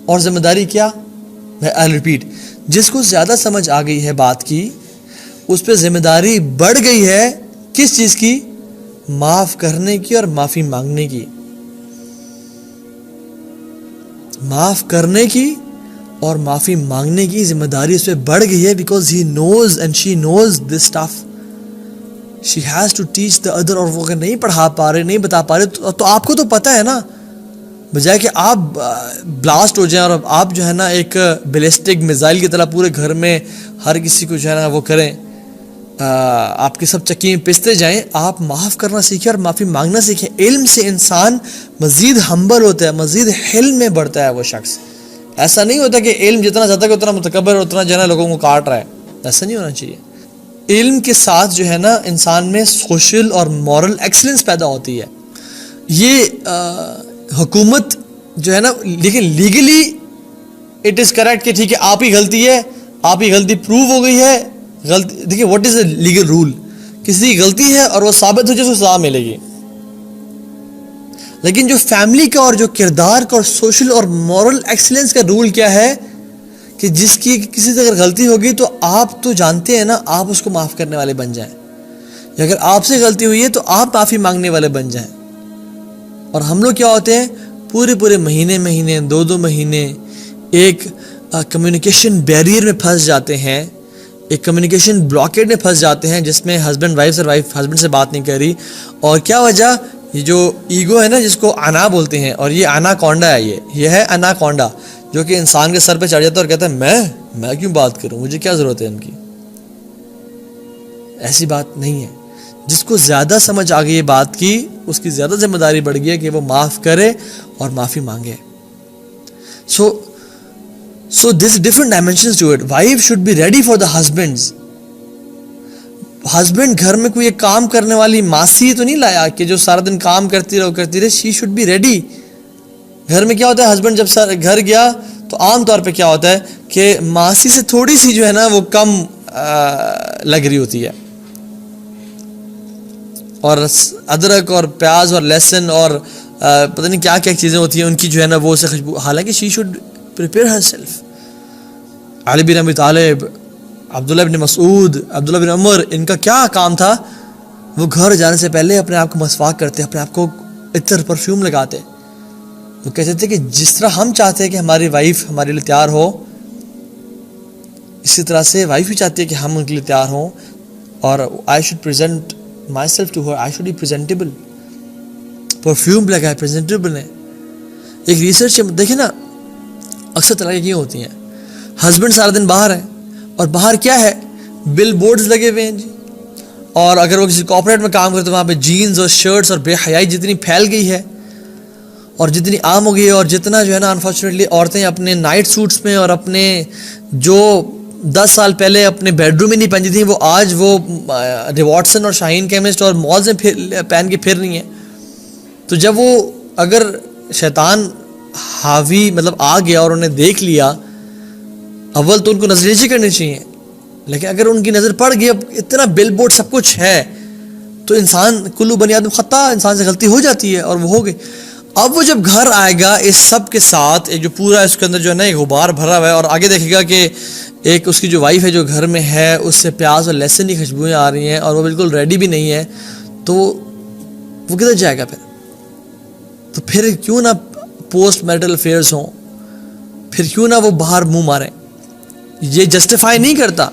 اور ذمہ داری کیا؟ آئی ریپیٹ، جس کو زیادہ سمجھ آ گئی ہے بات کی، اس پہ ذمہ داری بڑھ گئی ہے کس چیز کی؟ معاف کرنے کی اور معافی مانگنے کی. معاف کرنے کی اور معافی مانگنے کی ذمہ داری اس پہ بڑھ گئی ہے، because he knows and she knows this stuff. She has to teach the other. اور وہ اگر نہیں پڑھا پا رہے، نہیں بتا پا رہے تو آپ کو تو پتہ ہے نا، بجائے کہ آپ بلاسٹ ہو جائیں اور آپ جو ہے نا ایک بیلسٹک میزائل کی طرح پورے گھر میں ہر کسی کو جو ہے نا وہ کریں، آپ کی سب چکی میں پستے جائیں. آپ معاف کرنا سیکھیں اور معافی مانگنا سیکھیں. علم سے انسان مزید ہمبل ہوتا ہے، مزید حلم میں بڑھتا ہے وہ شخص. ایسا نہیں ہوتا کہ علم جتنا زیادہ کہ اتنا متکبر، اتنا جو ہے نا لوگوں کو کاٹ رہا ہے. ایسا نہیں ہونا چاہیے. علم کے ساتھ جو ہے نا انسان میں سوشل اور مورل ایکسلنس پیدا ہوتی ہے. یہ حکومت جو ہے نا، لیکن لیگلی اٹ از کریکٹ کہ ٹھیک ہے آپ ہی غلطی ہے، آپ ہی غلطی پروو ہو گئی ہے. غلطی دیکھیے what is a legal rule, کسی کی غلطی ہے اور وہ ثابت ہو جائے تو سزا ملے گی. لیکن جو فیملی کا اور جو کردار کا اور سوشل اور مورل ایکسلنس کا رول کیا ہے کہ جس کی کسی سے اگر غلطی ہوگی تو آپ تو جانتے ہیں نا، آپ اس کو معاف کرنے والے بن جائیں. یا اگر آپ سے غلطی ہوئی ہے تو آپ معافی مانگنے والے بن جائیں. اور ہم لوگ کیا ہوتے ہیں، پورے مہینے 2 مہینے ایک کمیونیکیشن بیریئر میں پھنس جاتے ہیں، ایک کمیونیکیشن بلاکیڈ میں پھنس جاتے ہیں جس میں ہسبینڈ وائف سے وائف ہسبینڈ سے بات نہیں کر رہی. اور کیا وجہ؟ یہ جو ایگو ہے نا، جس کو انا بولتے ہیں، اور یہ انا کونڈا ہے، یہ ہے انا کونڈا، جو کہ انسان کے سر پہ چڑھ جاتا ہے اور کہتا ہے میں کیوں بات کروں، مجھے کیا ضرورت ہے ان کی. ایسی بات نہیں ہے. جس کو زیادہ سمجھ آ گئی یہ بات کی، اس کی زیادہ ذمہ داری بڑھ گئی ہے کہ وہ معاف کرے اور معافی مانگے. So there's different dimensions to it. Wife should be ready for the husbands. Husband گھر میں کوئی ایک کام کرنے والی ماسی تو نہیں لایا کہ جو سارا دن کام کرتی رہے. She should be ready. گھر میں کیا ہوتا ہے، ہسبینڈ جب گھر گیا تو عام طور پہ کیا ہوتا ہے کہ ماسی سے تھوڑی سی جو ہے نا وہ کم لگ رہی ہوتی ہے، اور ادرک اور پیاز اور لہسن اور پتہ نہیں کیا کیا چیزیں ہوتی ہیں ان کی جو ہے نا وہ سے خوشبو. حالانکہ she should prepare herself. Ali bin Abi Talib, عبداللہ بن مسعود، عبداللہ بن عمر، ان کا کیا کام تھا؟ وہ گھر جانے سے پہلے اپنے آپ کو مسواک کرتے، اپنے آپ کو عطر پرفیوم لگاتے. وہ کہتے تھے کہ جس طرح ہم چاہتے ہیں کہ ہماری وائف ہمارے لیے تیار ہو، اسی طرح سے وائف بھی چاہتی ہے کہ ہم ان کے لیے تیار ہوں. اور I should present myself to her, I should be presentable. Perfume لگائے، پریزنٹیبل ہے. ایک ریسرچ دیکھیں نا، اکثر طرح کی ہوتی ہیں. ہسبینڈ سارا دن باہر ہے، اور باہر کیا ہے، بل بورڈز لگے ہوئے ہیں جی. اور اگر وہ کسی کارپوریٹ میں کام کرتے تو وہاں پہ جینز اور شرٹس اور بے حیائی جتنی پھیل گئی ہے اور جتنی عام ہو گئی ہے، اور جتنا جو ہے نا انفارچونیٹلی عورتیں اپنے نائٹ سوٹس میں اور اپنے جو 10 سال پہلے اپنے بیڈ روم میں نہیں پہنتی تھیں، وہ آج وہ ریواٹسن اور شاہین کیمسٹ اور مالز میں پہن کے پھر رہی ہیں. تو جب وہ اگر شیطان حاوی مطلب آ گیا اور انہیں دیکھ لیا، اول تو ان کو نظر نیچی کرنی چاہیے، لیکن اگر ان کی نظر پڑ گئی، اب اتنا بل بورڈ سب کچھ ہے تو انسان کلو بنی آدم خطا، انسان سے غلطی ہو جاتی ہے، اور وہ ہو گئی. اب وہ جب گھر آئے گا اس سب کے ساتھ، ایک جو پورا اس کے اندر جو ہے نا ایک غبار بھرا ہوا ہے، اور آگے دیکھے گا کہ ایک اس کی جو وائف ہے جو گھر میں ہے اس سے پیاز اور لہسن کی خوشبوئیں آ رہی ہیں اور وہ بالکل ریڈی بھی نہیں ہے، تو وہ کدھر جائے گا پھر؟ تو پھر کیوں نہ پوسٹ میرٹل افیئرز ہوں، پھر کیوں نہ وہ باہر منہ ماریں. یہ جسٹیفائی نہیں کرتا،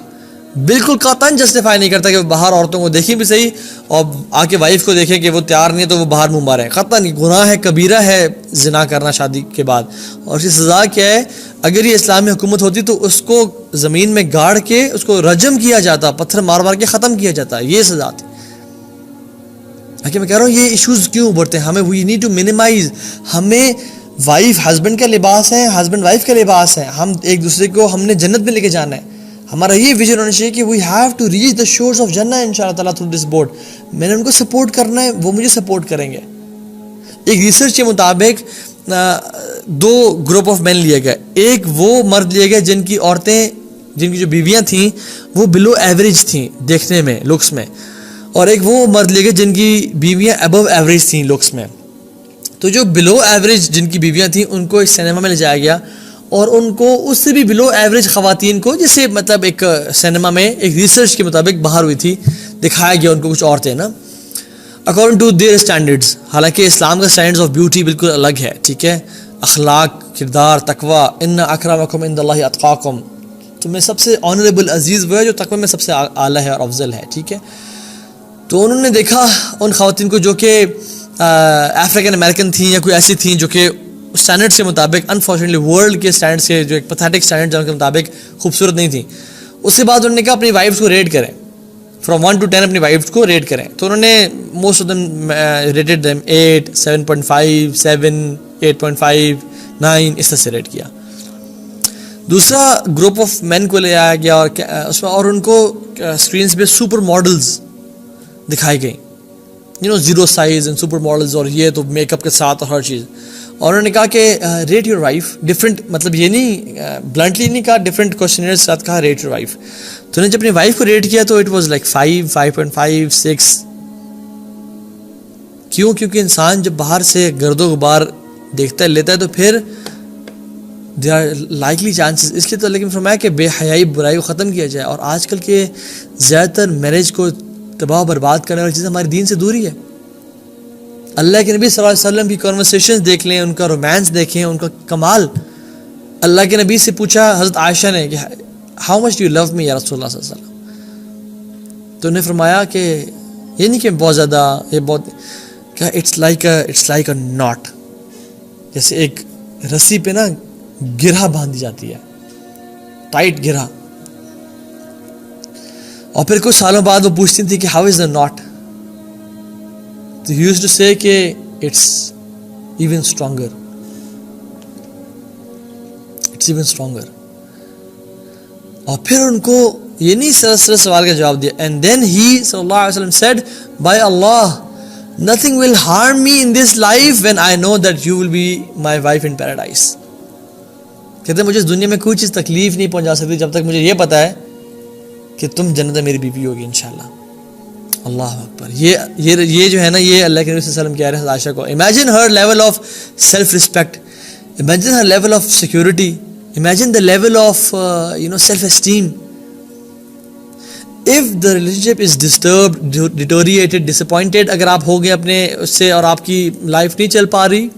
بالکل قطعاً جسٹیفائی نہیں کرتا کہ وہ باہر عورتوں کو دیکھیں بھی صحیح اور آ کے وائف کو دیکھیں کہ وہ تیار نہیں ہے تو وہ باہر منہ ماریں. قطعاً گناہ ہے، کبیرہ ہے زنا کرنا شادی کے بعد. اور اس کی سزا کیا ہے؟ اگر یہ اسلامی حکومت ہوتی تو اس کو زمین میں گاڑ کے اس کو رجم کیا جاتا، پتھر مار مار کے ختم کیا جاتا. یہ سزا تھی. میں کہہ رہا ہوں یہ ایشوز کیوں ابھرتے ہیں؟ ہمیں وی نیڈ ٹو منیمائز. ہمیں وائف ہسبینڈ کا لباس ہے، ہسبینڈ وائف کا لباس ہے، ہم ایک دوسرے کو ہم نے جنت میں لے کے جانا ہے. ہمارا یہ ویژن ہونا چاہیے کہ we have to reach the shores of جنہ ان شاء اللہ تعالیٰ تھرو دس بورڈ. میں نے ان کو سپورٹ کرنا ہے، وہ مجھے سپورٹ کریں گے. ایک ریسرچ کے مطابق 2 گروپ آف مین لیے گئے. ایک وہ مرد لیے گئے جن کی عورتیں، جن کی جو بیویاں تھیں وہ بلو ایوریج تھیں دیکھنے میں، لکس میں. اور ایک وہ مرد لیے گئے جن کی بیویاں ابو ایوریج تھیں لکس میں. تو جو بلو ایوریج جن کی بیویاں تھیں ان کو ایک سنیما میں لے جایا گیا اور ان کو اس سے بھی بلو ایوریج خواتین کو، جیسے مطلب ایک سینما میں ایک ریسرچ کے مطابق باہر ہوئی تھی، دکھایا گیا ان کو کچھ عورتیں نا اکارڈنگ ٹو دیئر اسٹینڈرڈس. حالانکہ اسلام کا اسٹینڈرڈس آف بیوٹی بالکل الگ ہے، ٹھیک ہے، اخلاق، کردار، تقوی، ان اکرمکم عند اللہ اتقاکم، تم میں سب سے آنریبل عزیز وہ ہے جو تقوی میں سب سے اعلیٰ ہے اور افضل ہے، ٹھیک ہے. تو انہوں نے دیکھا ان خواتین کو جو کہ افریقن امریکن تھیں یا کوئی ایسی تھیں جو کہ اسٹینڈرڈ کے مطابق، انفارچونیٹلی ورلڈ کے اسٹینڈرڈ سے جو ایک پیتھیٹک اسٹینڈرڈ کے مطابق خوبصورت نہیں تھیں. اس کے بعد انہوں نے کہا اپنی وائفس کو ریٹ کریں، فرام 1 to 10 اپنی وائفس کو ریٹ کریں. تو انہوں نے most of them rated them 8 7.5 7 8.5 9 اس طرح سے ریٹ کیا. دوسرا گروپ آف مین کو لے آیا گیا اور اس میں اور ان کو اسکرینس پہ سپر ماڈلز دکھائی گئیں، zero size and super models, اور یہ تو میک اپ کے ساتھ اور ہر چیز. اور انہوں نے کہا کہ ریٹ یور وائف ڈفرینٹ، مطلب یہ نہیں بلنٹلی نہیں کہا، ڈفرینٹ کوشچنر کے ساتھ کہا ریٹ یور وائف. تو انہوں نے جب اپنی وائف کو ریٹ کیا تو اٹ واز لائک 5 5.5 6. کیوں؟ کیونکہ انسان جب باہر سے گرد و غبار دیکھتا ہے لیتا ہے تو پھر دے آر لائکلی چانسز، اس لیے تو لیکن فرمایا کہ بے حیائی برائی کو ختم کیا جائے. اور آج کل کے زیادہ تر میرج کو تباہ و برباد کرنے والی چیزیں ہمارے دین سے دوری ہے. اللہ کے نبی صلی اللہ علیہ وسلم کی کنورسیشنز دیکھ لیں، ان کا رومانس دیکھیں، ان کا کمال. اللہ کے نبی سے پوچھا حضرت عائشہ نے کہ how much do you love me یا رسول اللہ صلی اللہ علیہ وسلم، تو انہیں فرمایا کہ یہ نہیں کہ بہت زیادہ، یہ بہت، کہ اٹس لائک اے ناٹ، جیسے ایک رسی پہ نا گرہ باندھی جاتی ہے، ٹائٹ گرہ. اور پھر کچھ سالوں بعد وہ پوچھتی تھی کہ ہاؤ از دا ناٹ، تو ہی یوزڈ ٹو سے کہ it's even stronger, it's even stronger. اور پھر ان کو یہ نہیں سر سوال کا جواب دیا. اینڈ دین ہی صلی اللہ علیہ وسلم said by Allah nothing will harm me in this life when I know that you will be my wife in paradise. کہتے ہیں مجھے اس دنیا میں کوئی چیز تکلیف نہیں پہنچا سکتی جب تک مجھے یہ پتا ہے کہ تم جنت میں میری بیوی ہوگی انشاءاللہ. اللہ اکبر. یہ جو ہے نا، یہ اللہ کے نبی صلی اللہ علیہ وسلم کہہ رہے ہیں عائشہ کو. Imagine her level of self respect, imagine her level of security, imagine the level of self esteem. if the relationship is disturbed, deteriorated, disappointed، اگر آپ ہو گئے اپنے اس سے اور آپ کی لائف نہیں چل پا رہی،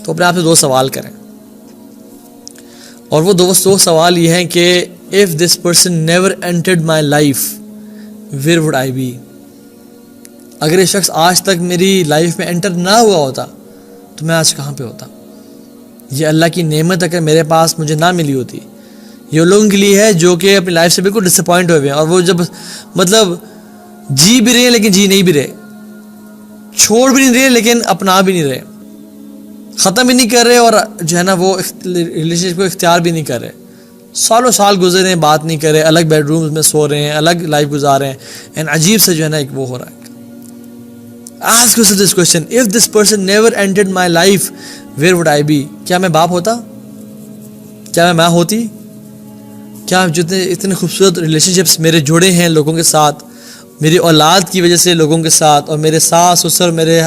تو اپنے آپ سے 2 سوال کریں. اور وہ 2 سوال یہ ہیں کہ if this person never entered my life where would I be. اگر یہ شخص آج تک میری لائف میں انٹر نہ ہوا ہوتا تو میں آج کہاں پہ ہوتا. یہ اللہ کی نعمت اگر میرے پاس مجھے نہ ملی ہوتی. یہ لوگوں کے لیے ہے جو کہ اپنی لائف سے بالکل ڈس اپوائنٹ ہوئے ہیں، اور وہ جب مطلب جی بھی رہے ہیں لیکن جی نہیں بھی رہے، چھوڑ بھی نہیں رہے لیکن اپنا بھی نہیں رہے، ختم بھی نہیں کر رہے، اور جو ہے نا وہ ریلیشن شپ کو اختیار بھی نہیں کر رہے. سالوں سال گزر رہے ہیں، بات نہیں کر رہے، الگ بیڈ رومز میں سو رہے ہیں، الگ لائف گزار رہے ہیں، اینڈ عجیب سے جو ہے نا ایک وہ ہو رہا ہے. Ask yourself this question: if this person never entered my life, where would I be? کیا میں باپ ہوتا؟ کیا میں ماں ہوتی؟ کیا جتنے اتنے خوبصورت ریلیشن شپس میرے جڑے ہیں لوگوں کے ساتھ، میری اولاد کی وجہ سے لوگوں کے ساتھ، اور میرے ساس سسر، میرے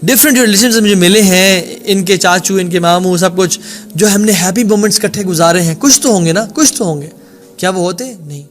ڈفرینٹ جو ریلیشنز مجھے ملے ہیں، ان کے چاچو، ان کے ماموں، سب کچھ جو ہم نے ہیپی مومنٹس اکٹھے گزارے ہیں، کچھ تو ہوں گے نا، کچھ تو ہوں گے. کیا وہ ہوتے؟ نہیں.